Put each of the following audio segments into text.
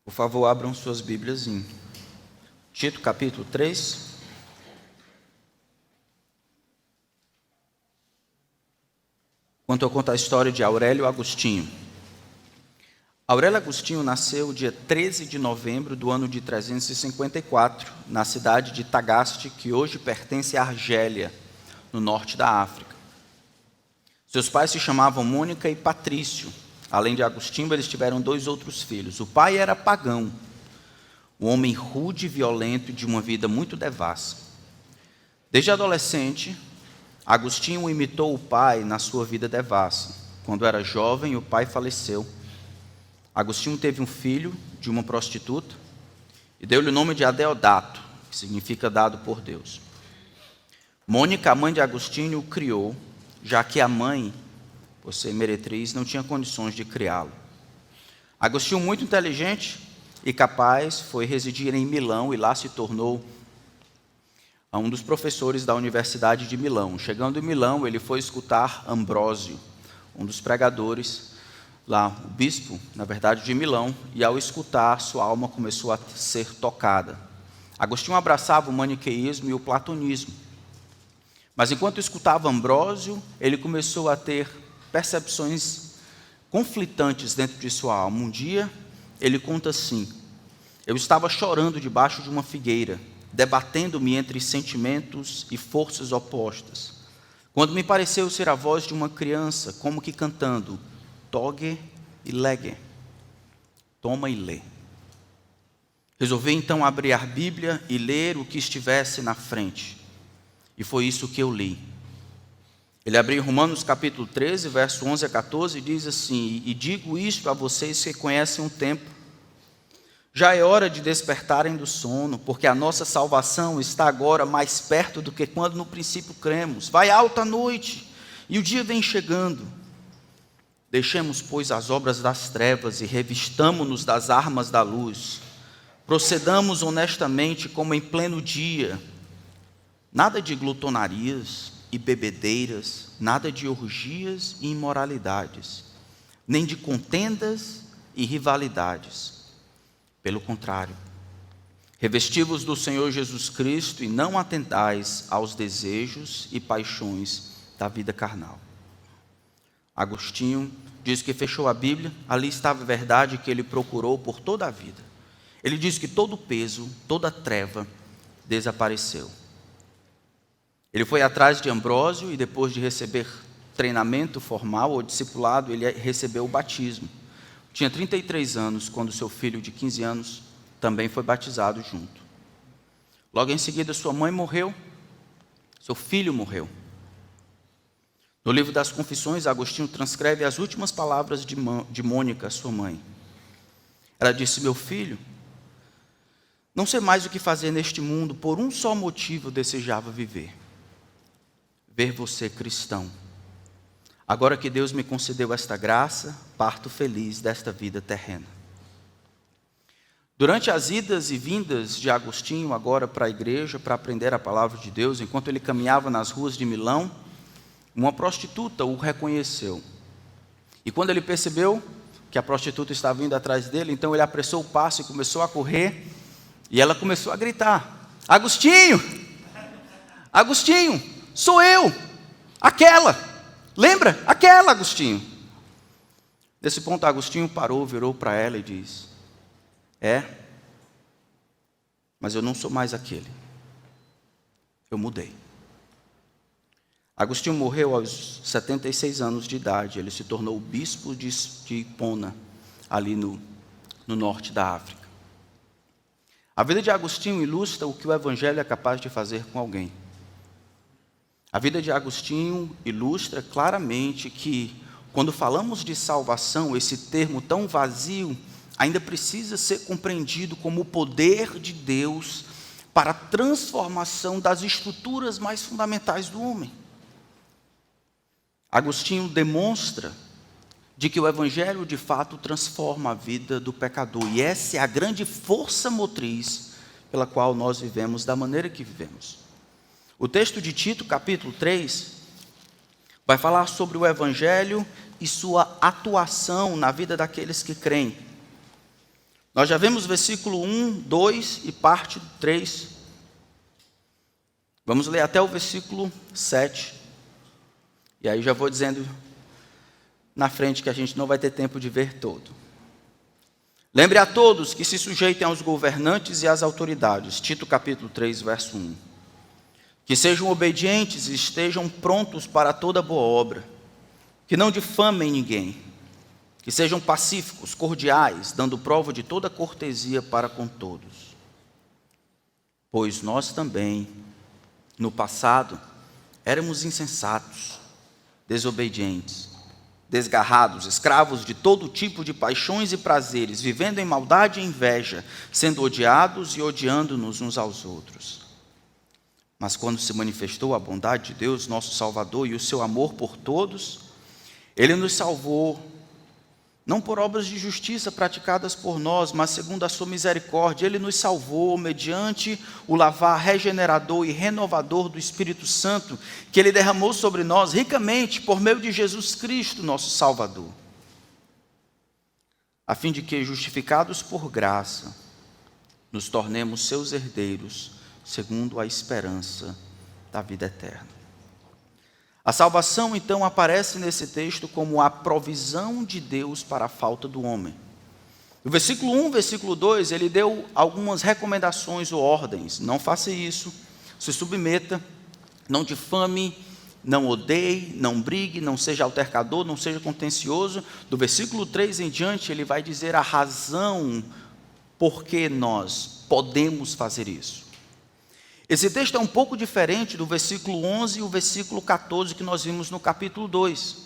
Por favor, abram suas Bíblias em Tito, capítulo 3. Enquanto eu conto a história de Aurélio Agostinho. Aurélio Agostinho nasceu dia 13 de novembro do ano de 354, na cidade de Tagaste, que hoje pertence à Argélia, no norte da África. Seus pais se chamavam Mônica e Patrício. Além de Agostinho, eles tiveram 2 outros filhos. O pai era pagão, um homem rude e violento de uma vida muito devassa. Desde adolescente, Agostinho imitou o pai na sua vida devassa. Quando era jovem, o pai faleceu. Agostinho teve um filho de uma prostituta e deu-lhe o nome de Adeodato, que significa dado por Deus. Mônica, a mãe de Agostinho, o criou, já que a mãe, por ser meretriz, não tinha condições de criá-lo. Agostinho, muito inteligente e capaz, foi residir em Milão e lá se tornou um dos professores da Universidade de Milão. Chegando em Milão, ele foi escutar Ambrósio, um dos pregadores lá, o bispo, na verdade, de Milão, e ao escutar, sua alma começou a ser tocada. Agostinho abraçava o maniqueísmo e o platonismo. Mas enquanto escutava Ambrósio, ele começou a ter percepções conflitantes dentro de sua alma. Um dia, ele conta assim: eu estava chorando debaixo de uma figueira, debatendo-me entre sentimentos e forças opostas, quando me pareceu ser a voz de uma criança, como que cantando: toge e lege, toma e lê. Resolvi então abrir a Bíblia e ler o que estivesse na frente, e foi isso que eu li. Ele abriu Romanos capítulo 13, verso 11 a 14, e diz assim: e digo isto a vocês que conhecem o tempo. Já é hora de despertarem do sono, porque a nossa salvação está agora mais perto do que quando no princípio cremos. Vai alta a noite, e o dia vem chegando. Deixemos, pois, as obras das trevas e revistamo-nos das armas da luz. Procedamos honestamente como em pleno dia. Nada de glutonarias e bebedeiras, nada de orgias e imoralidades, nem de contendas e rivalidades. Pelo contrário, revesti-vos do Senhor Jesus Cristo e não atentais aos desejos e paixões da vida carnal. Agostinho diz que fechou a Bíblia, ali estava a verdade que ele procurou por toda a vida. Ele diz que todo o peso, toda a treva desapareceu. Ele foi atrás de Ambrósio e depois de receber treinamento formal ou discipulado, ele recebeu o batismo. Tinha 33 anos quando seu filho de 15 anos também foi batizado junto. Logo em seguida, sua mãe morreu, seu filho morreu. No livro das Confissões, Agostinho transcreve as últimas palavras de Mônica, sua mãe. Ela disse: meu filho, não sei mais o que fazer neste mundo, por um só motivo eu desejava viver: ver você cristão. Agora que Deus me concedeu esta graça, parto feliz desta vida terrena. Durante as idas e vindas de Agostinho agora para a igreja, para aprender a palavra de Deus, enquanto ele caminhava nas ruas de Milão, uma prostituta o reconheceu. E quando ele percebeu que a prostituta estava vindo atrás dele, então ele apressou o passo e começou a correr, e ela começou a gritar: Agostinho! Agostinho! Sou eu! Aquela! Lembra? Aquela, Agostinho! Nesse ponto, Agostinho parou, virou para ela e disse: mas eu não sou mais aquele. Eu mudei. Agostinho morreu aos 76 anos de idade. Ele se tornou o bispo de Hipona, ali no norte da África. A vida de Agostinho ilustra o que o Evangelho é capaz de fazer com alguém. A vida de Agostinho ilustra claramente que, quando falamos de salvação, esse termo tão vazio ainda precisa ser compreendido como o poder de Deus para a transformação das estruturas mais fundamentais do homem. Agostinho demonstra de que o Evangelho de fato transforma a vida do pecador, e essa é a grande força motriz pela qual nós vivemos da maneira que vivemos. O texto de Tito, capítulo 3, vai falar sobre o Evangelho e sua atuação na vida daqueles que creem. Nós já vemos versículo 1, 2 e parte 3. Vamos ler até o versículo 7. E aí já vou dizendo na frente que a gente não vai ter tempo de ver todo. Lembre a todos que se sujeitem aos governantes e às autoridades. Tito capítulo 3, verso 1. Que sejam obedientes e estejam prontos para toda boa obra. Que não difamem ninguém. Que sejam pacíficos, cordiais, dando prova de toda cortesia para com todos. Pois nós também, no passado, éramos insensatos, desobedientes, desgarrados, escravos de todo tipo de paixões e prazeres, vivendo em maldade e inveja, sendo odiados e odiando-nos uns aos outros. Mas quando se manifestou a bondade de Deus, nosso Salvador, e o seu amor por todos, Ele nos salvou, não por obras de justiça praticadas por nós, mas segundo a sua misericórdia. Ele nos salvou mediante o lavar regenerador e renovador do Espírito Santo, que Ele derramou sobre nós ricamente por meio de Jesus Cristo, nosso Salvador, a fim de que, justificados por graça, nos tornemos seus herdeiros, segundo a esperança da vida eterna. A salvação, então, aparece nesse texto como a provisão de Deus para a falta do homem. No versículo 1, versículo 2, ele deu algumas recomendações ou ordens. Não faça isso, se submeta, não difame, não odeie, não brigue, não seja altercador, não seja contencioso. Do versículo 3 em diante, ele vai dizer a razão por que nós podemos fazer isso. Esse texto é um pouco diferente do versículo 11 e o versículo 14 que nós vimos no capítulo 2.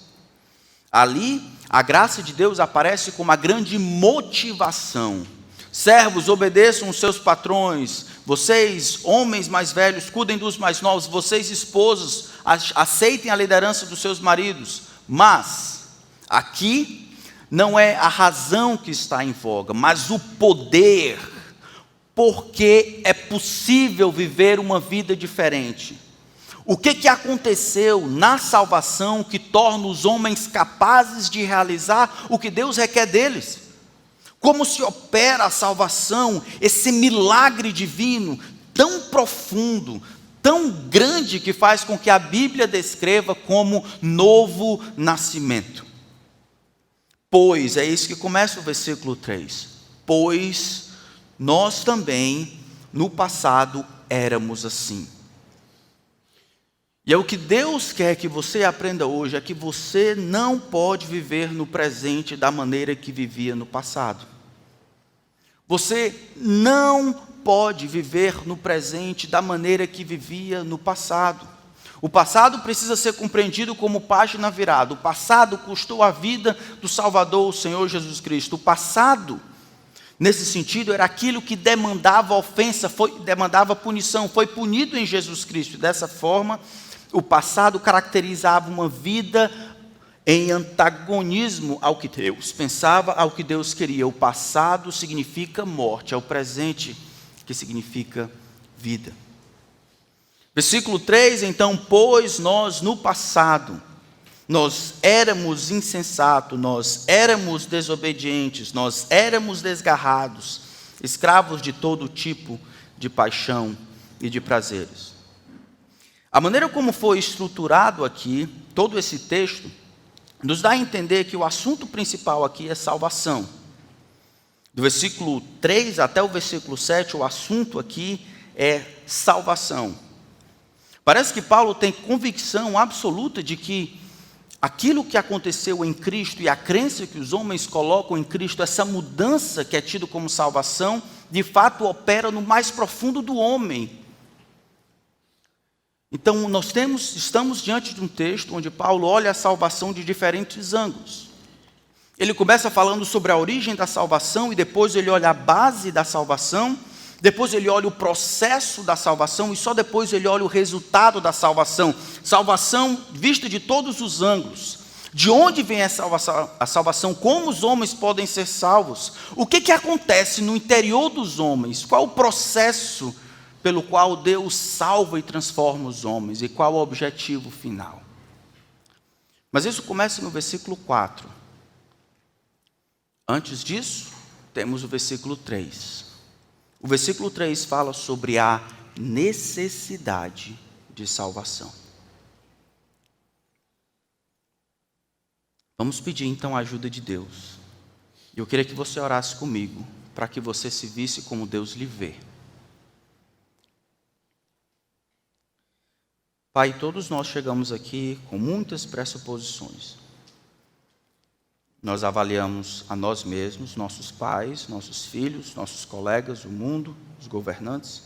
Ali, a graça de Deus aparece como a grande motivação. Servos, obedeçam os seus patrões. Vocês, homens mais velhos, cuidem dos mais novos. Vocês, esposos, aceitem a liderança dos seus maridos. Mas, aqui, não é a razão que está em voga, mas o poder. Porque é possível viver uma vida diferente. O que aconteceu na salvação que torna os homens capazes de realizar o que Deus requer deles? Como se opera a salvação, esse milagre divino tão profundo, tão grande, que faz com que a Bíblia descreva como novo nascimento. Pois, é isso que começa o versículo 3. Pois nós também, no passado, éramos assim. E é o que Deus quer que você aprenda hoje, é que você não pode viver no presente da maneira que vivia no passado. Você não pode viver no presente da maneira que vivia no passado. O passado precisa ser compreendido como página virada. O passado custou a vida do Salvador, o Senhor Jesus Cristo. O passado, nesse sentido, era aquilo que demandava ofensa, demandava punição, foi punido em Jesus Cristo. Dessa forma, o passado caracterizava uma vida em antagonismo ao que Deus pensava, ao que Deus queria. O passado significa morte, é o presente que significa vida. Versículo 3, então, pois nós no passado, nós éramos insensatos, nós éramos desobedientes, nós éramos desgarrados, escravos de todo tipo de paixão e de prazeres. A maneira como foi estruturado aqui, todo esse texto, nos dá a entender que o assunto principal aqui é salvação. Do versículo 3 até o versículo 7, o assunto aqui é salvação. Parece que Paulo tem convicção absoluta de que aquilo que aconteceu em Cristo e a crença que os homens colocam em Cristo, essa mudança que é tido como salvação, de fato opera no mais profundo do homem. Então, estamos diante de um texto onde Paulo olha a salvação de diferentes ângulos. Ele começa falando sobre a origem da salvação e depois ele olha a base da salvação, depois ele olha o processo da salvação e só depois ele olha o resultado da salvação. Salvação vista de todos os ângulos. De onde vem a salvação? Como os homens podem ser salvos? O que acontece no interior dos homens? Qual o processo pelo qual Deus salva e transforma os homens? E qual o objetivo final? Mas isso começa no versículo 4. Antes disso, temos o versículo 3. O versículo 3 fala sobre a necessidade de salvação. Vamos pedir então a ajuda de Deus. Eu queria que você orasse comigo, para que você se visse como Deus lhe vê. Pai, todos nós chegamos aqui com muitas pressuposições. Nós avaliamos a nós mesmos, nossos pais, nossos filhos, nossos colegas, o mundo, os governantes.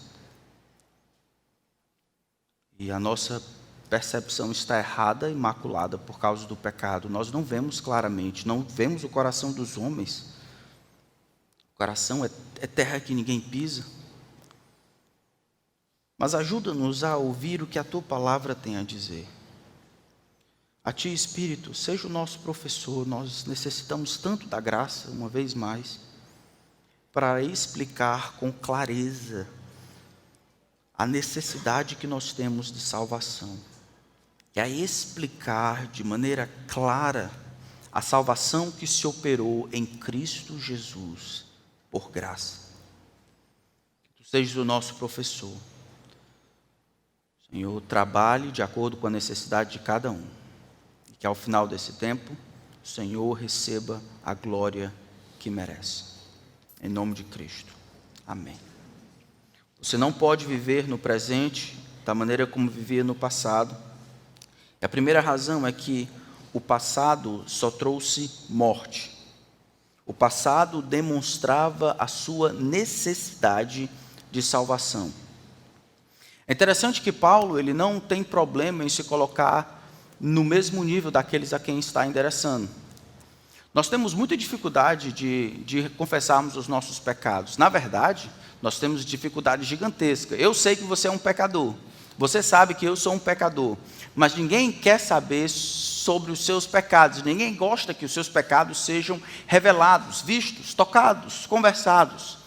E a nossa percepção está errada e maculada por causa do pecado. Nós não vemos claramente, não vemos o coração dos homens. O coração é terra que ninguém pisa. Mas ajuda-nos a ouvir o que a Tua palavra tem a dizer. A Ti, Espírito, seja o nosso professor. Nós necessitamos tanto da graça, uma vez mais, para explicar com clareza a necessidade que nós temos de salvação. E a explicar de maneira clara a salvação que se operou em Cristo Jesus, por graça. Que Tu sejas o nosso professor. Senhor, trabalhe de acordo com a necessidade de cada um. E que ao final desse tempo, o Senhor receba a glória que merece. Em nome de Cristo. Amém. Você não pode viver no presente da maneira como vivia no passado. E a primeira razão é que o passado só trouxe morte. O passado demonstrava a sua necessidade de salvação. É interessante que Paulo ele não tem problema em se colocar no mesmo nível daqueles a quem está endereçando. Nós temos muita dificuldade de confessarmos os nossos pecados. Na verdade, nós temos dificuldade gigantesca. Eu sei que você é um pecador. Você sabe que eu sou um pecador. Mas ninguém quer saber sobre os seus pecados. Ninguém gosta que os seus pecados sejam revelados, vistos, tocados, conversados.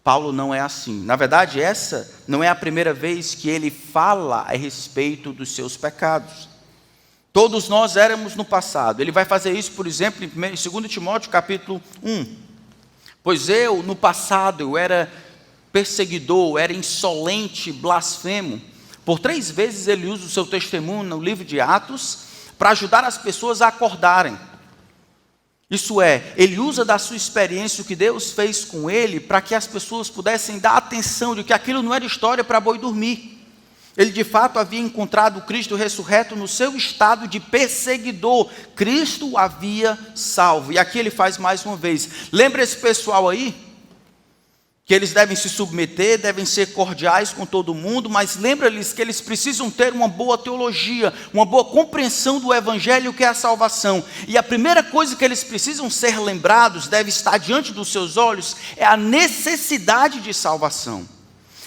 Paulo não é assim. Na verdade, essa não é a primeira vez que ele fala a respeito dos seus pecados. Todos nós éramos no passado. Ele vai fazer isso, por exemplo, em 2 Timóteo, capítulo 1. Pois eu, no passado, eu era perseguidor, era insolente, blasfemo. Por 3 vezes ele usa o seu testemunho no livro de Atos para ajudar as pessoas a acordarem. Isso é, ele usa da sua experiência o que Deus fez com ele para que as pessoas pudessem dar atenção de que aquilo não era história para boi dormir. Ele de fato havia encontrado Cristo ressurreto no seu estado de perseguidor. Cristo o havia salvo. E aqui ele faz mais uma vez. Lembra esse pessoal aí? Que eles devem se submeter, devem ser cordiais com todo mundo, mas lembra-lhes que eles precisam ter uma boa teologia, uma boa compreensão do evangelho que é a salvação. E a primeira coisa que eles precisam ser lembrados, deve estar diante dos seus olhos, é a necessidade de salvação.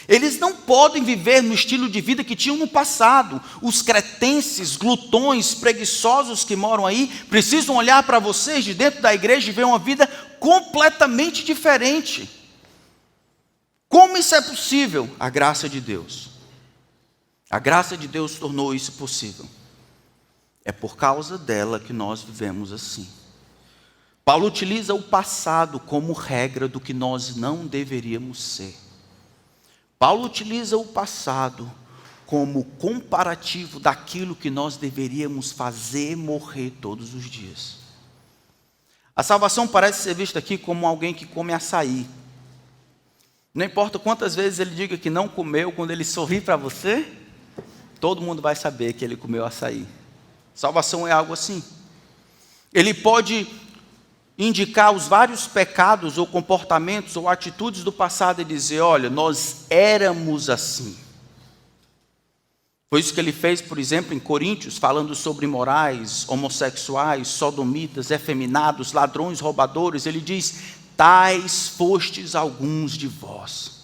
Eles não podem viver no estilo de vida que tinham no passado. Os cretenses, glutões, preguiçosos que moram aí, precisam olhar para vocês de dentro da igreja e ver uma vida completamente diferente. Como isso é possível? A graça de Deus. A graça de Deus tornou isso possível. É por causa dela que nós vivemos assim. Paulo utiliza o passado como regra do que nós não deveríamos ser. Paulo utiliza o passado como comparativo daquilo que nós deveríamos fazer morrer todos os dias. A salvação parece ser vista aqui como alguém que come açaí. Não importa quantas vezes ele diga que não comeu, quando ele sorri para você, todo mundo vai saber que ele comeu açaí. Salvação é algo assim. Ele pode indicar os vários pecados ou comportamentos ou atitudes do passado e dizer, olha, nós éramos assim. Foi isso que ele fez, por exemplo, em Coríntios, falando sobre imorais, homossexuais, sodomitas, efeminados, ladrões, roubadores. Ele diz, tais fostes alguns de vós,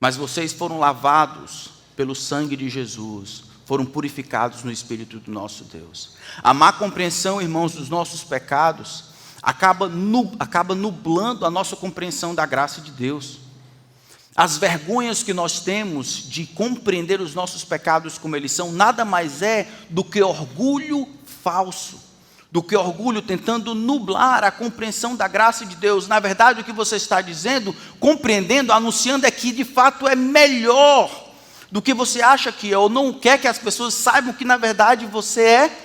mas vocês foram lavados pelo sangue de Jesus, foram purificados no Espírito do nosso Deus. A má compreensão, irmãos, dos nossos pecados acaba nublando a nossa compreensão da graça de Deus. As vergonhas que nós temos de compreender os nossos pecados como eles são, nada mais é do que orgulho falso, do que orgulho tentando nublar a compreensão da graça de Deus. Na verdade, o que você está dizendo, compreendendo, anunciando, é que de fato é melhor do que você acha que é, ou não quer que as pessoas saibam que na verdade você é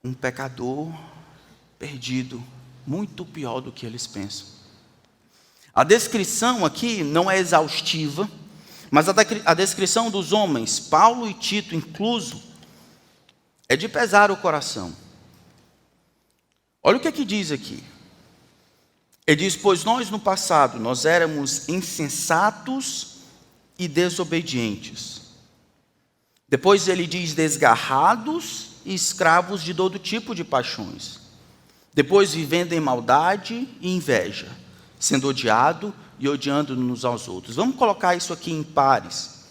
um pecador perdido, muito pior do que eles pensam. A descrição aqui não é exaustiva, mas a descrição dos homens, Paulo e Tito incluso, é de pesar o coração. Olha o que é que diz aqui. Ele diz: pois nós no passado, nós éramos insensatos e desobedientes. Depois ele diz: desgarrados e escravos de todo tipo de paixões. Depois vivendo em maldade e inveja, sendo odiado e odiando-nos aos outros. Vamos colocar isso aqui em pares.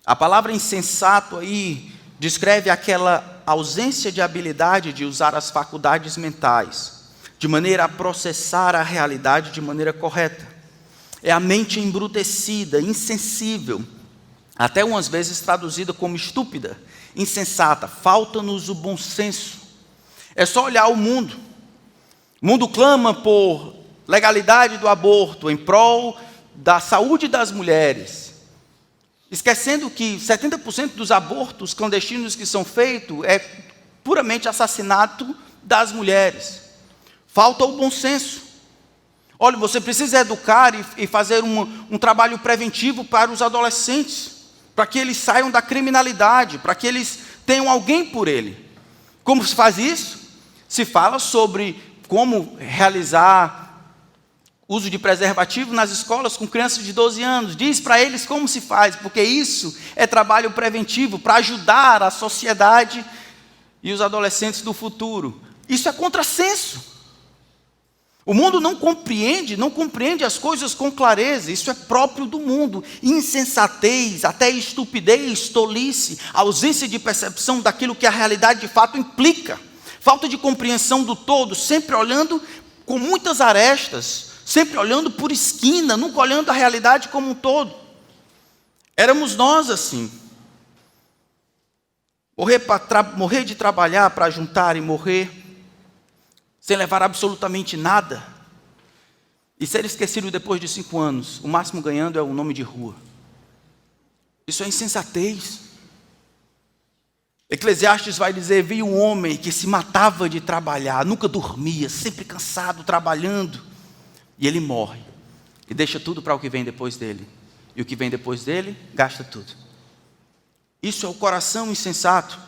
A palavra insensato aí descreve aquela ausência de habilidade de usar as faculdades mentais, de maneira a processar a realidade de maneira correta. É a mente embrutecida, insensível, até umas vezes traduzida como estúpida, insensata. Falta-nos o bom senso. É só olhar o mundo. O mundo clama por legalidade do aborto em prol da saúde das mulheres, esquecendo que 70% dos abortos clandestinos que são feitos é puramente assassinato das mulheres. Falta o bom senso. Olha, você precisa educar e fazer um trabalho preventivo para os adolescentes, para que eles saiam da criminalidade, para que eles tenham alguém por ele. Como se faz isso? Se fala sobre como realizar uso de preservativo nas escolas com crianças de 12 anos. Diz para eles como se faz, porque isso é trabalho preventivo para ajudar a sociedade e os adolescentes do futuro. Isso é contrassenso. O mundo não compreende as coisas com clareza. Isso é próprio do mundo. Insensatez, até estupidez, tolice, ausência de percepção daquilo que a realidade de fato implica. Falta de compreensão do todo, sempre olhando com muitas arestas, sempre olhando por esquina, nunca olhando a realidade como um todo. Éramos nós assim. Morrer de trabalhar para juntar e morrer sem levar absolutamente nada, e ser esquecido depois de 5 anos, o máximo ganhando é o nome de rua. Isso é insensatez. Eclesiastes vai dizer: vi um homem que se matava de trabalhar, nunca dormia, sempre cansado, trabalhando, e ele morre, e deixa tudo para o que vem depois dele, e o que vem depois dele, gasta tudo. Isso é o coração insensato.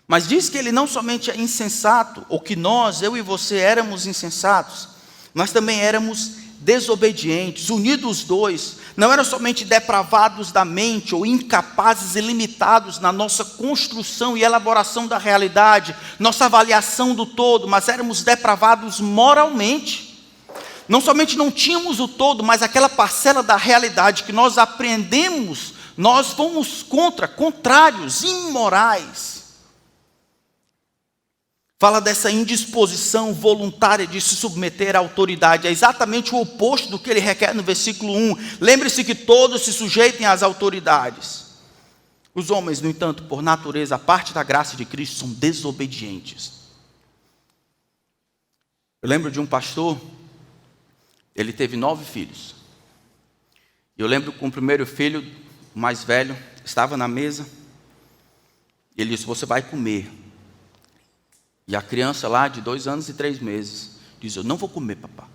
Mas diz que ele não somente é insensato, ou que nós, eu e você, éramos insensatos, nós também éramos desobedientes. Unidos os dois, não eram somente depravados da mente, ou incapazes e limitados na nossa construção e elaboração da realidade, nossa avaliação do todo, mas éramos depravados moralmente. Não somente não tínhamos o todo, mas aquela parcela da realidade que nós aprendemos, nós fomos contrários, imorais. Fala dessa indisposição voluntária de se submeter à autoridade. É exatamente o oposto do que ele requer no versículo 1. Lembre-se que todos se sujeitem às autoridades. Os homens, no entanto, por natureza, a parte da graça de Cristo, são desobedientes. Eu lembro de um pastor, ele teve 9 filhos. Eu lembro que com o primeiro filho, o mais velho, estava na mesa. Ele disse: você vai comer. E a criança lá, de 2 anos e 3 meses, diz: eu não vou comer, papá.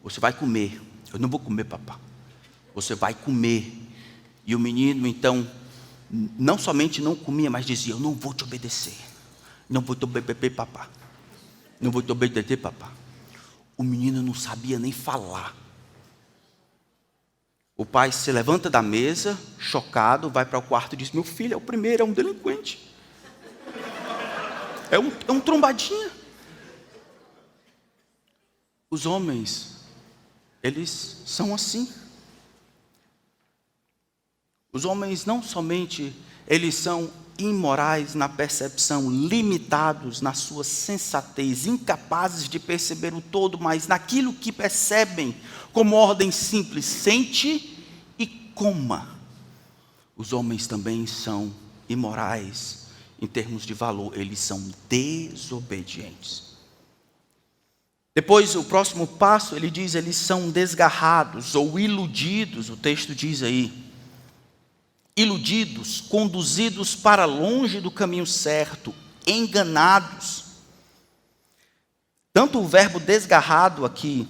Você vai comer. Eu não vou comer, papá. Você vai comer. E o menino, então, não somente não comia, mas dizia: eu não vou te obedecer. Não vou te obedecer, papá. Não vou te obedecer, papá. O menino não sabia nem falar. O pai se levanta da mesa, chocado, vai para o quarto e diz: meu filho é o primeiro, é um delinquente. É um trombadinha. Os homens, eles são assim. Os homens não somente, eles são imorais na percepção, limitados na sua sensatez, incapazes de perceber o todo, mas naquilo que percebem como ordem simples: sente e coma. Os homens também são imorais em termos de valor, eles são desobedientes. Depois, o próximo passo, ele diz, eles são desgarrados ou iludidos, o texto diz aí. Iludidos, conduzidos para longe do caminho certo, enganados. Tanto o verbo desgarrado aqui,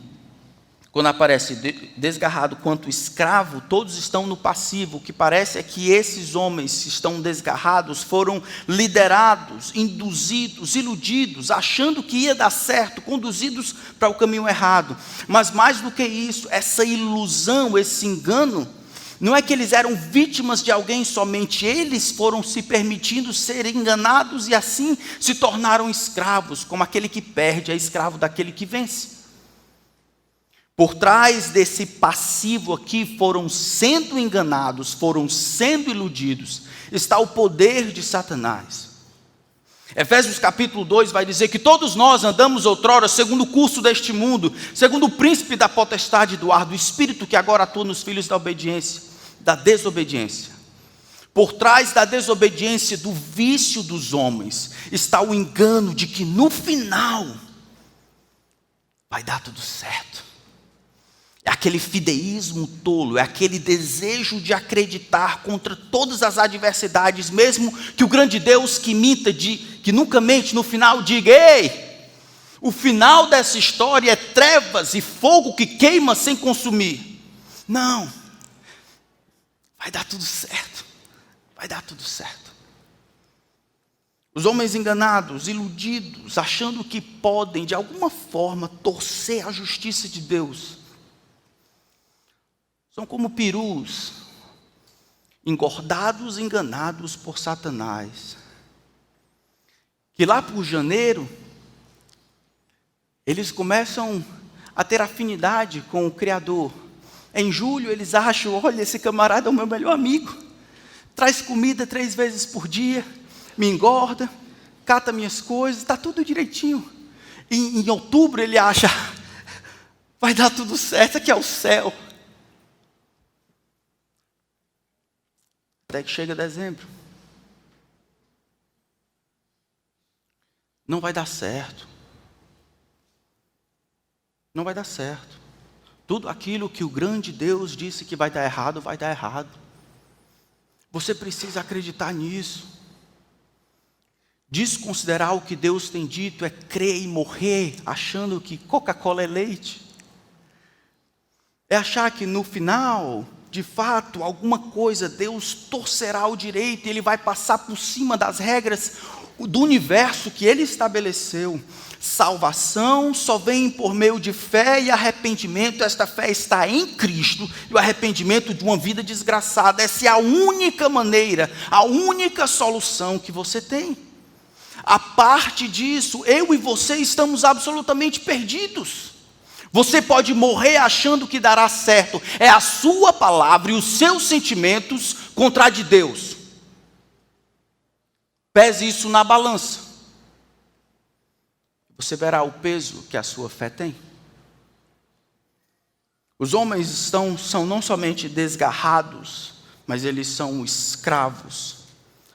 quando aparece desgarrado quanto escravo, todos estão no passivo. O que parece é que esses homens que estão desgarrados foram liderados, induzidos, iludidos, achando que ia dar certo, conduzidos para o caminho errado. Mas mais do que isso, essa ilusão, esse engano, não é que eles eram vítimas de alguém somente, eles foram se permitindo ser enganados e assim se tornaram escravos, como aquele que perde é escravo daquele que vence. Por trás desse passivo aqui, foram sendo enganados, foram sendo iludidos, está o poder de Satanás. Efésios capítulo 2 vai dizer que todos nós andamos outrora segundo o curso deste mundo, segundo o príncipe da potestade do ar, do espírito que agora atua nos filhos da obediência, da desobediência. Por trás da desobediência, do vício dos homens, está o engano de que no final vai dar tudo certo. É aquele fideísmo tolo, é aquele desejo de acreditar contra todas as adversidades, mesmo que o grande Deus que minta, que nunca mente, no final diga: ei, o final dessa história é trevas e fogo que queima sem consumir. Não, vai dar tudo certo, vai dar tudo certo. Os homens enganados, iludidos, achando que podem de alguma forma torcer a justiça de Deus, são como perus, engordados, enganados por Satanás, que lá por janeiro, eles começam a ter afinidade com o Criador. Em julho eles acham: olha, esse camarada é o meu melhor amigo, traz comida 3 vezes por dia, me engorda, cata minhas coisas, está tudo direitinho. Em outubro ele acha: vai dar tudo certo, aqui é o céu. Até que chega dezembro. Não vai dar certo. Não vai dar certo. Tudo aquilo que o grande Deus disse que vai dar errado, vai dar errado. Você precisa acreditar nisso. Desconsiderar o que Deus tem dito é crer e morrer achando que Coca-Cola é leite. É achar que no final, de fato, alguma coisa Deus torcerá ao direito e Ele vai passar por cima das regras do universo que Ele estabeleceu. Salvação só vem por meio de fé e arrependimento. Esta fé está em Cristo e o arrependimento de uma vida desgraçada. Essa é a única maneira, a única solução que você tem. A parte disso, eu e você estamos absolutamente perdidos. Você pode morrer achando que dará certo. É a sua palavra e os seus sentimentos contra a de Deus. Pese isso na balança. Você verá o peso que a sua fé tem. Os homens são não somente desgarrados, mas eles são escravos.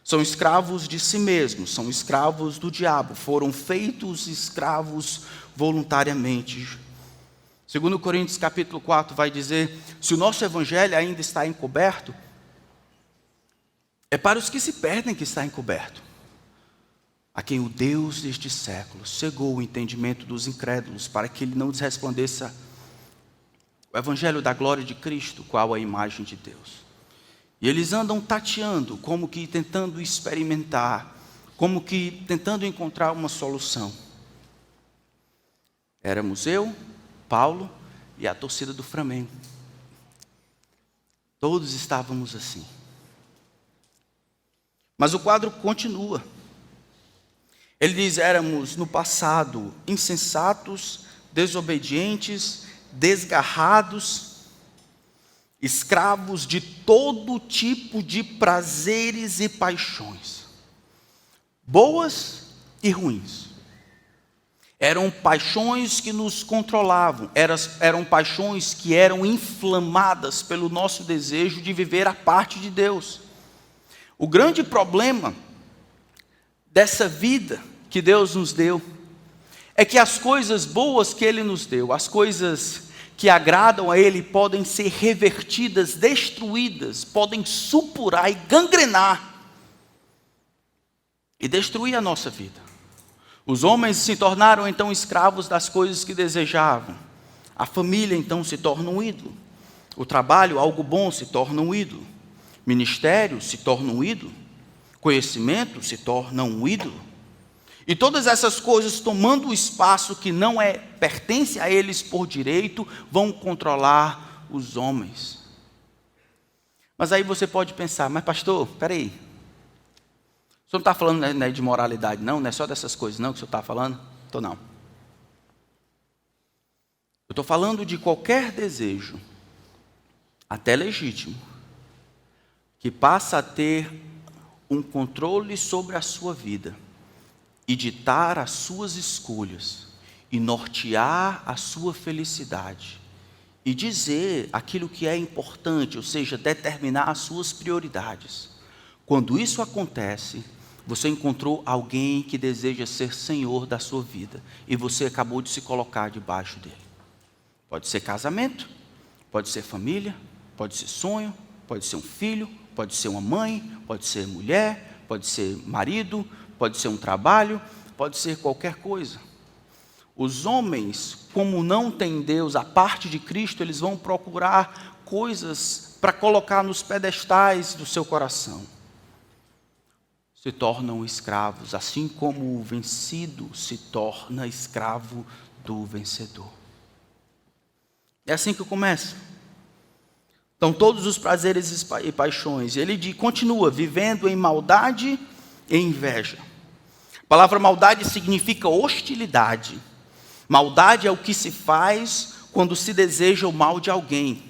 São escravos de si mesmos, são escravos do diabo. Foram feitos escravos voluntariamente. Segundo Coríntios capítulo 4 vai dizer: se o nosso evangelho ainda está encoberto, é para os que se perdem que está encoberto, a quem o Deus deste século cegou o entendimento dos incrédulos, para que ele não lhes resplandeça o evangelho da glória de Cristo, qual a imagem de Deus. E eles andam tateando, como que tentando experimentar, como que tentando encontrar uma solução. Éramos eu, Paulo e a torcida do Flamengo. Todos estávamos assim. Mas o quadro continua. Ele diz: éramos no passado insensatos, desobedientes, desgarrados, escravos de todo tipo de prazeres e paixões, boas e ruins. Eram paixões que nos controlavam, eram paixões que eram inflamadas pelo nosso desejo de viver a parte de Deus. O grande problema dessa vida que Deus nos deu é que as coisas boas que Ele nos deu, as coisas que agradam a Ele, podem ser revertidas, destruídas, podem supurar e gangrenar e destruir a nossa vida. Os homens se tornaram então escravos das coisas que desejavam. A família então se torna um ídolo. O trabalho, algo bom, se torna um ídolo. Ministério se torna um ídolo. Conhecimento se torna um ídolo. E todas essas coisas, tomando o espaço que não pertence a eles por direito, vão controlar os homens. Mas aí você pode pensar, mas pastor, espera aí. O senhor não está falando, né, de moralidade, não é só dessas coisas não que o senhor está falando? Estou não. Eu estou falando de qualquer desejo, até legítimo, que passa a ter um controle sobre a sua vida e ditar as suas escolhas e nortear a sua felicidade e dizer aquilo que é importante, ou seja, determinar as suas prioridades. Quando isso acontece, você encontrou alguém que deseja ser senhor da sua vida e você acabou de se colocar debaixo dele. Pode ser casamento, pode ser família, pode ser sonho, pode ser um filho, pode ser uma mãe, pode ser mulher, pode ser marido, pode ser um trabalho, pode ser qualquer coisa. Os homens, como não têm Deus, a parte de Cristo, eles vão procurar coisas para colocar nos pedestais do seu coração. Se tornam escravos, assim como o vencido se torna escravo do vencedor. É assim que começa. Então, todos os prazeres e paixões. Ele continua vivendo em maldade e inveja. A palavra maldade significa hostilidade. Maldade é o que se faz quando se deseja o mal de alguém.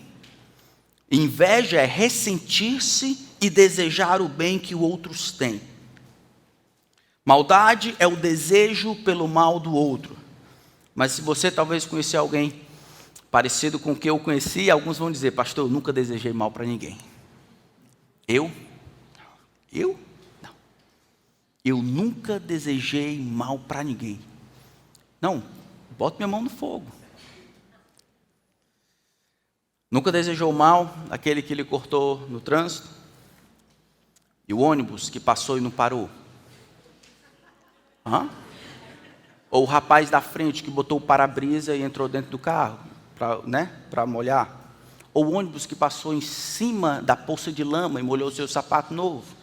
Inveja é ressentir-se e desejar o bem que outros têm. Maldade é o desejo pelo mal do outro. Mas se você talvez conhecer alguém parecido com o que eu conheci, alguns vão dizer, pastor, eu nunca desejei mal para ninguém. Eu? Não. Eu nunca desejei mal para ninguém. Não, boto minha mão no fogo. Nunca desejou mal aquele que lhe cortou no trânsito? E o ônibus que passou e não parou? Ou o rapaz da frente que botou o para-brisa e entrou dentro do carro, para molhar? Ou o ônibus que passou em cima da poça de lama e molhou o seu sapato novo?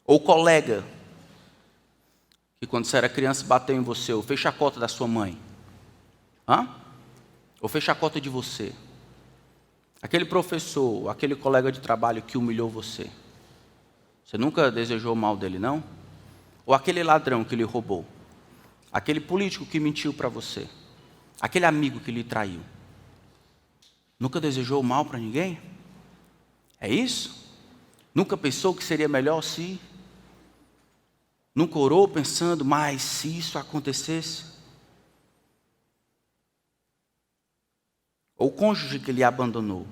Ou o colega que quando você era criança bateu em você, ou fez chacota da sua mãe? Ou fez chacota de você? Aquele professor, aquele colega de trabalho que humilhou você? Você nunca desejou o mal dele, não? Ou aquele ladrão que lhe roubou? Aquele político que mentiu para você? Aquele amigo que lhe traiu? Nunca desejou o mal para ninguém? É isso? Nunca pensou que seria melhor se? Nunca orou pensando, mas se isso acontecesse? Ou o cônjuge que lhe abandonou?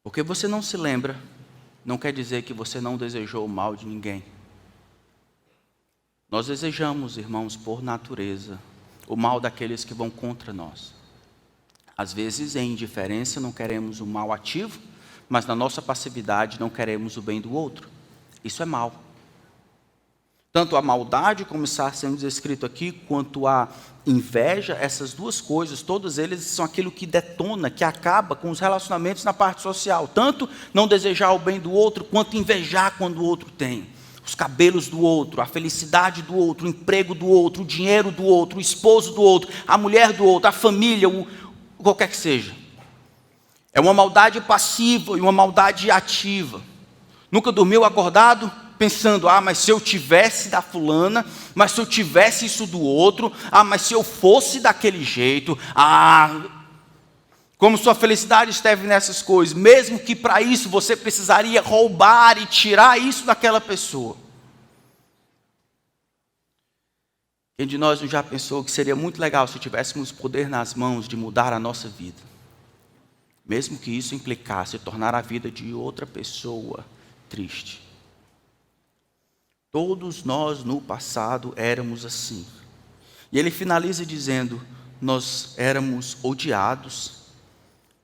Porque você não se lembra, não quer dizer que você não desejou o mal de ninguém. Nós desejamos, irmãos, por natureza, o mal daqueles que vão contra nós. Às vezes, em indiferença, não queremos o mal ativo, mas na nossa passividade não queremos o bem do outro. Isso é mal. Tanto a maldade, como está sendo descrito aqui, quanto a inveja, essas duas coisas, todos eles são aquilo que detona, que acaba com os relacionamentos na parte social. Tanto não desejar o bem do outro, quanto invejar quando o outro tem. Os cabelos do outro, a felicidade do outro, o emprego do outro, o dinheiro do outro, o esposo do outro, a mulher do outro, a família, qualquer que seja. É uma maldade passiva e uma maldade ativa. Nunca dormiu acordado pensando, mas se eu tivesse da fulana, mas se eu tivesse isso do outro, mas se eu fosse daquele jeito, como sua felicidade esteve nessas coisas, mesmo que para isso você precisaria roubar e tirar isso daquela pessoa. Quem de nós não já pensou que seria muito legal se tivéssemos poder nas mãos de mudar a nossa vida? Mesmo que isso implicasse tornar a vida de outra pessoa triste. Todos nós no passado éramos assim. E ele finaliza dizendo: nós éramos odiados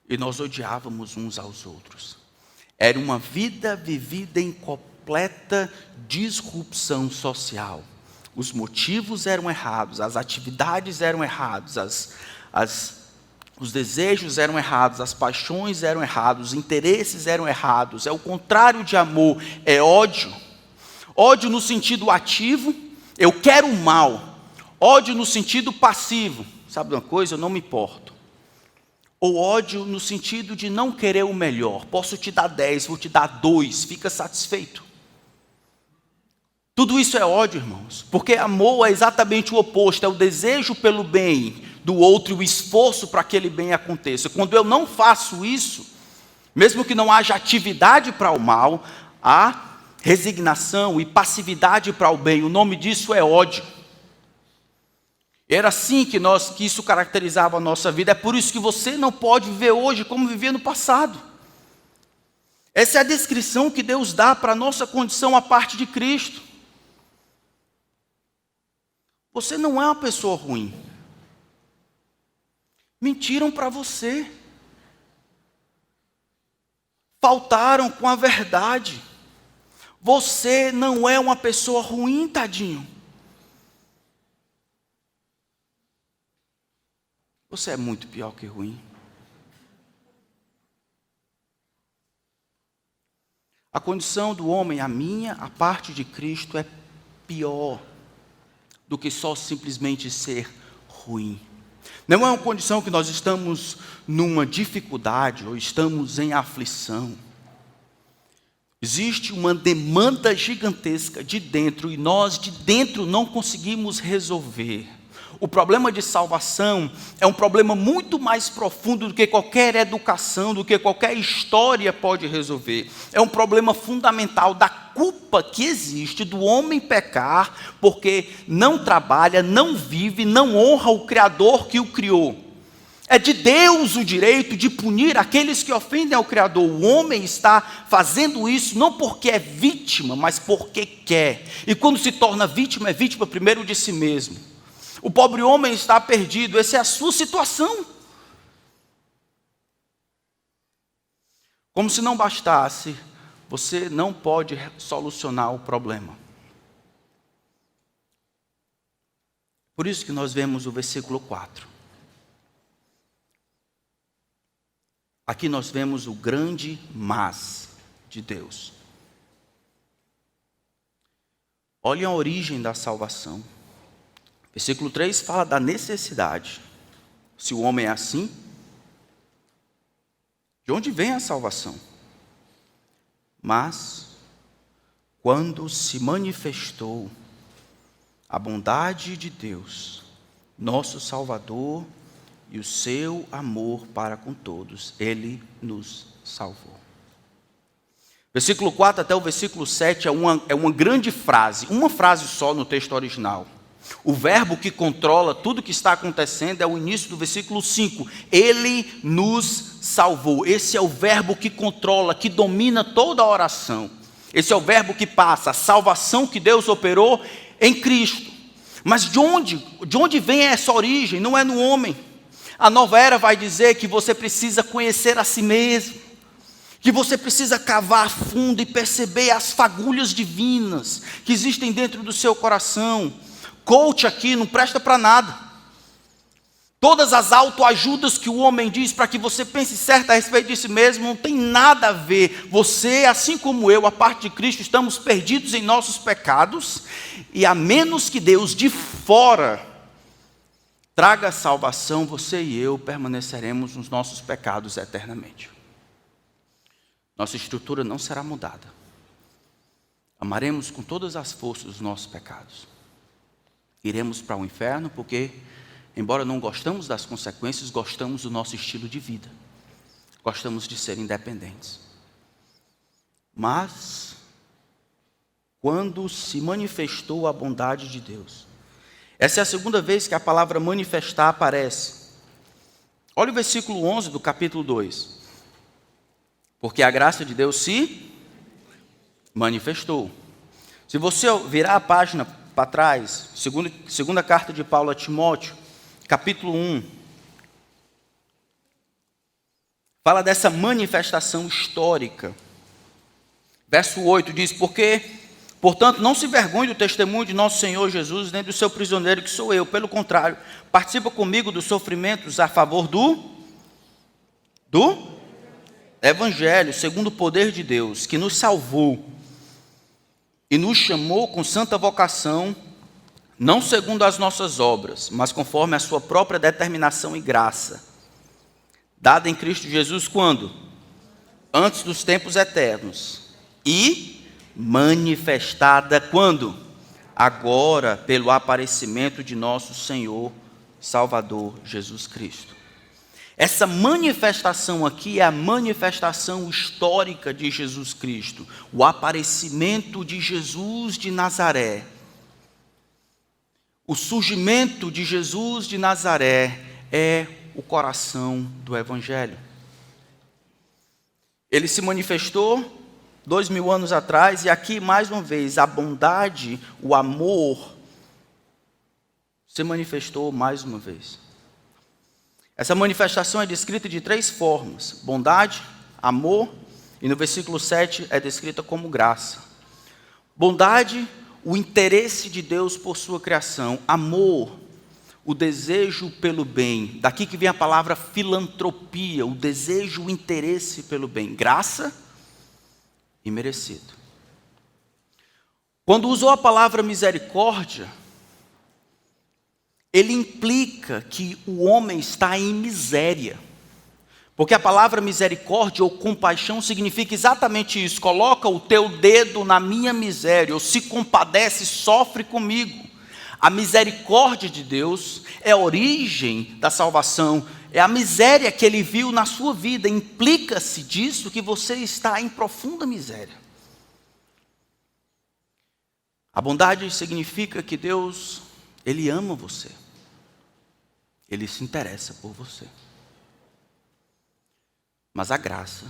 e nós odiávamos uns aos outros. Era uma vida vivida em completa disrupção social. Os motivos eram errados, as atividades eram erradas, os desejos eram errados, as paixões eram erradas, os interesses eram errados. É o contrário de amor, é ódio. Ódio no sentido ativo, eu quero o mal. Ódio no sentido passivo, sabe de uma coisa, eu não me importo. Ou ódio no sentido de não querer o melhor. Posso te dar 10, vou te dar 2, fica satisfeito. Tudo isso é ódio, irmãos, porque amor é exatamente o oposto, é o desejo pelo bem do outro e o esforço para que aquele bem aconteça. Quando eu não faço isso, mesmo que não haja atividade para o mal, há resignação e passividade para o bem. O nome disso é ódio. Era assim que isso caracterizava a nossa vida. É por isso que você não pode viver hoje como vivia no passado. Essa é a descrição que Deus dá para a nossa condição a parte de Cristo. Você não é uma pessoa ruim. Mentiram para você. Faltaram com a verdade. Você não é uma pessoa ruim, tadinho. Você é muito pior que ruim. A condição do homem, a minha, a parte de Cristo, é pior do que só simplesmente ser ruim. Não é uma condição que nós estamos numa dificuldade ou estamos em aflição. Existe uma demanda gigantesca de dentro e nós de dentro não conseguimos resolver. O problema de salvação é um problema muito mais profundo do que qualquer educação, do que qualquer história pode resolver. É um problema fundamental da culpa que existe do homem pecar, porque não trabalha, não vive, não honra o Criador que o criou. É de Deus o direito de punir aqueles que ofendem ao Criador. O homem está fazendo isso não porque é vítima, mas porque quer. E quando se torna vítima, é vítima primeiro de si mesmo. O pobre homem está perdido, essa é a sua situação. Como se não bastasse, você não pode solucionar o problema. Por isso que nós vemos o versículo 4. Aqui nós vemos o grande mas de Deus. Olhem a origem da salvação. Versículo 3 fala da necessidade. Se o homem é assim, de onde vem a salvação? Mas, quando se manifestou a bondade de Deus, nosso Salvador, e o seu amor para com todos, Ele nos salvou. Versículo 4 até o versículo 7 é uma grande frase, uma frase só no texto original. O verbo que controla tudo que está acontecendo é o início do versículo 5. Ele nos salvou. Esse é o verbo que controla, que domina toda a oração. Esse é o verbo que passa, a salvação que Deus operou em Cristo. Mas de onde vem essa origem? Não é no homem. A nova era vai dizer que você precisa conhecer a si mesmo, que você precisa cavar fundo e perceber as fagulhas divinas que existem dentro do seu coração. Coach aqui não presta para nada. Todas as autoajudas que o homem diz para que você pense certo a respeito de si mesmo não tem nada a ver. Você, assim como eu, a parte de Cristo, estamos perdidos em nossos pecados e a menos que Deus de fora traga salvação, você e eu permaneceremos nos nossos pecados eternamente. Nossa estrutura não será mudada. Amaremos com todas as forças os nossos pecados. Iremos para o inferno porque, embora não gostamos das consequências, gostamos do nosso estilo de vida. Gostamos de ser independentes. Mas, quando se manifestou a bondade de Deus, essa é a segunda vez que a palavra manifestar aparece. Olha o versículo 11 do capítulo 2. Porque a graça de Deus se manifestou. Se você virar a página para trás, segunda carta de Paulo a Timóteo, capítulo 1, fala dessa manifestação histórica. Verso 8 diz: portanto, não se envergonhe do testemunho de nosso Senhor Jesus, nem do seu prisioneiro que sou eu. Pelo contrário, participa comigo dos sofrimentos a favor do Evangelho, segundo o poder de Deus, que nos salvou e nos chamou com santa vocação, não segundo as nossas obras, mas conforme a sua própria determinação e graça, dada em Cristo Jesus quando? Antes dos tempos eternos. E manifestada quando? Agora, pelo aparecimento de nosso Senhor Salvador Jesus Cristo. Essa manifestação aqui é a manifestação histórica de Jesus Cristo, o aparecimento de Jesus de Nazaré. O surgimento de Jesus de Nazaré é o coração do Evangelho. Ele se manifestou 2000 anos atrás, e aqui mais uma vez a bondade, o amor se manifestou mais uma vez. Essa manifestação é descrita de 3 formas: bondade, amor, e no versículo 7 é descrita como graça. Bondade, o interesse de Deus por sua criação. Amor, o desejo pelo bem. Daqui que vem a palavra filantropia, o desejo, o interesse pelo bem. Graça, imerecido. Quando usou a palavra misericórdia, ele implica que o homem está em miséria. Porque a palavra misericórdia ou compaixão significa exatamente isso: coloca o teu dedo na minha miséria, ou se compadece, sofre comigo. A misericórdia de Deus é a origem da salvação, é a miséria que ele viu na sua vida. Implica-se disso que você está em profunda miséria. A bondade significa que Deus, Ele ama você. Ele se interessa por você. Mas a graça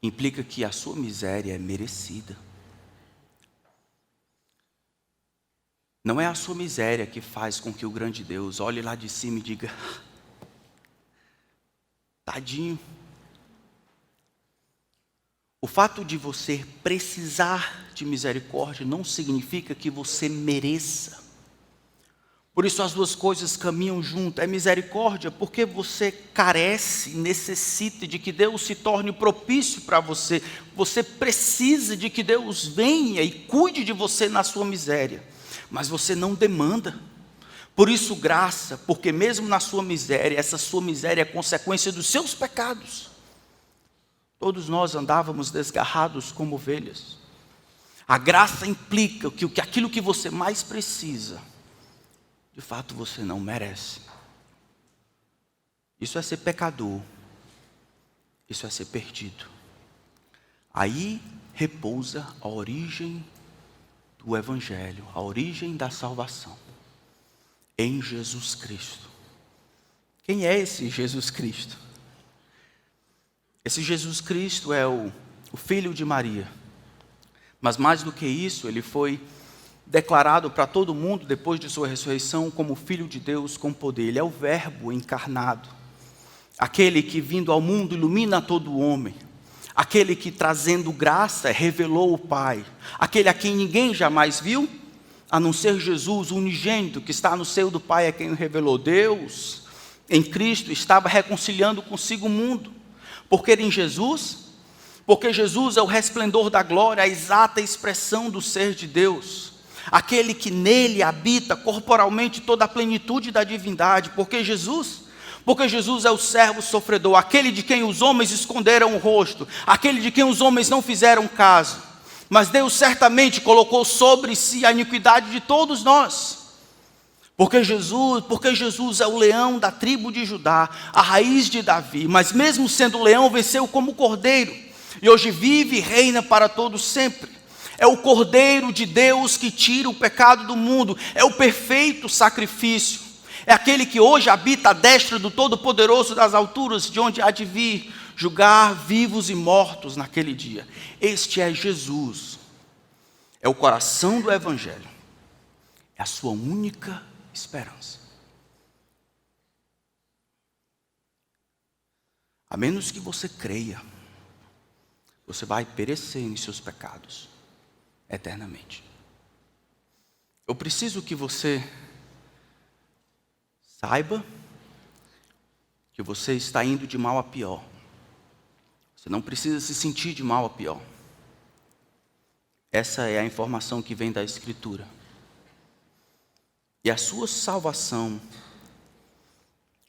implica que a sua miséria é merecida. Não é a sua miséria que faz com que o grande Deus olhe lá de cima e diga: tadinho. O fato de você precisar de misericórdia não significa que você mereça. Por isso as duas coisas caminham juntas. É misericórdia porque você carece, necessita de que Deus se torne propício para você. Você precisa de que Deus venha e cuide de você na sua miséria. Mas você não demanda. Por isso graça, porque mesmo na sua miséria, essa sua miséria é consequência dos seus pecados. Todos nós andávamos desgarrados como ovelhas. A graça implica que aquilo que você mais precisa, de fato você não merece. Isso é ser pecador. Isso é ser perdido. Aí repousa a origem do Evangelho, a origem da salvação, em Jesus Cristo. Quem é esse Jesus Cristo? Esse Jesus Cristo é o Filho de Maria. Mas mais do que isso, ele foi declarado para todo mundo, depois de sua ressurreição, como Filho de Deus com poder. Ele é o Verbo encarnado. Aquele que vindo ao mundo ilumina todo homem. Aquele que trazendo graça revelou o Pai. Aquele a quem ninguém jamais viu, a não ser Jesus, o unigênito que está no seio do Pai, é quem o revelou. Deus, em Cristo, estava reconciliando consigo o mundo. Porque em Jesus, porque Jesus é o resplendor da glória, a exata expressão do ser de Deus. Aquele que nele habita corporalmente toda a plenitude da divindade. Porque Jesus é o servo sofredor, aquele de quem os homens esconderam o rosto, aquele de quem os homens não fizeram caso. Mas Deus certamente colocou sobre si a iniquidade de todos nós. Porque Jesus é o leão da tribo de Judá, a raiz de Davi. Mas mesmo sendo leão, venceu como cordeiro. E hoje vive e reina para todos sempre. É o Cordeiro de Deus que tira o pecado do mundo. É o perfeito sacrifício. É aquele que hoje habita à destra do Todo-Poderoso das alturas, de onde há de vir julgar vivos e mortos naquele dia. Este é Jesus. É o coração do Evangelho. É a sua única esperança. A menos que você creia, você vai perecer em seus pecados eternamente. Eu preciso que você saiba que você está indo de mal a pior. Você não precisa se sentir de mal a pior. Essa é a informação que vem da Escritura. E a sua salvação,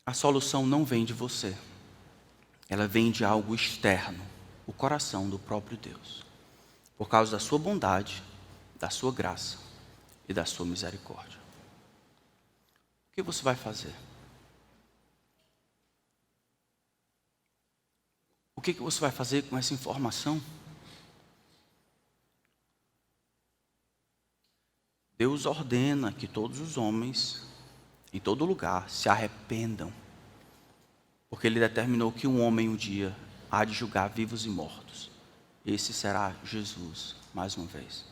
a solução não vem de você. Ela vem de algo externo, o coração do próprio Deus. Por causa da sua bondade, da sua graça e da sua misericórdia. O que você vai fazer? O que você vai fazer com essa informação? Deus ordena que todos os homens, em todo lugar, se arrependam. Porque Ele determinou que um homem um dia há de julgar vivos e mortos. Esse será Jesus, mais uma vez.